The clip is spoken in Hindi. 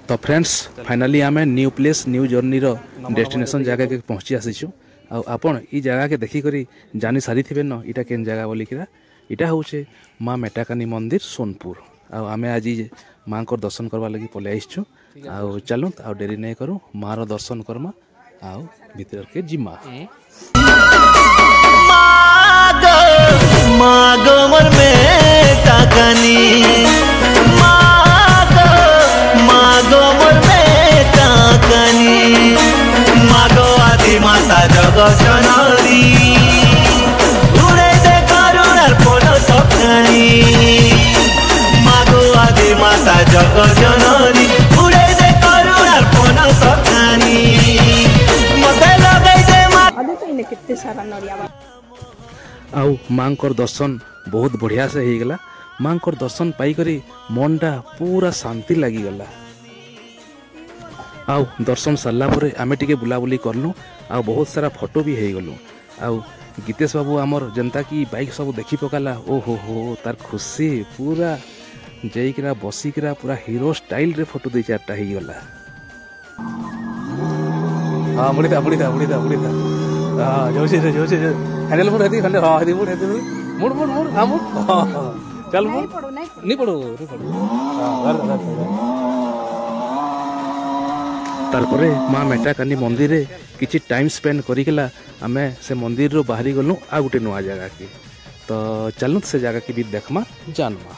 तो फ्रेंड्स फाइनाली आम न्यू प्लेस न्यू जर्नी रो डेस्टिनेशन जगह के पहुँची आसीचु। आपण ई जगह के देखिक जानी सारी थे न इटा केन जगह बोलिका इटा हूँ माँ मेटाकानी मंदिर सोनपुर। आमे आज माँ को दर्शन करवा लगी पलि आसचु। चलु आ डेरी नहीं करूँ माँ रो दर्शन करमा आउ भीतर के जिमा। मागो मोर मेटाकानी मागो मोर मेटाकानी मागो आदि माता जगत जननी उड़े दे करुणार फोन सपनानी मागो आदि माता जगत जननी उड़े दे करुणार फोन सपनानी मते लगे दे अदे तो इने कितने सारा नड़िया आउ माँ को दर्शन बहुत बढ़िया से हो गला। माँ को दर्शन पाइकरी मनटा पूरा शांति लगिगला। आउ दर्शन सरला पर आमे टिके बुलाबुली करलु आ बहुत सारा फोटो भी हो गलु। आउ गीतेश बाबू आमर जनता की बाइक सब देखी पकाला ओहो हो तार खुशी पूरा जाइकरा बसिकरा पूरा हीरो स्टाइल रे फोटो दे चारटा हो गला। हाँ मुड़ीता मुड़ीता मुड़ीता मुड़ीता हाँ जोशी हैंडल मुड़ हेती हैंडल हाँ हेती मुड़ हेती मुड़ मुड़ मुड़ हाँ मुड़ चल मुड़ नहीं पड़ो तारपरे माँ मेटाकानी मंदिर रे किछि टाइम स्पेंड करिकला आमे से मंदिर रो बाहरी गलु आ गुटे नुआ जगह की। तो चलनु से जगह की भी देखमा जानमा।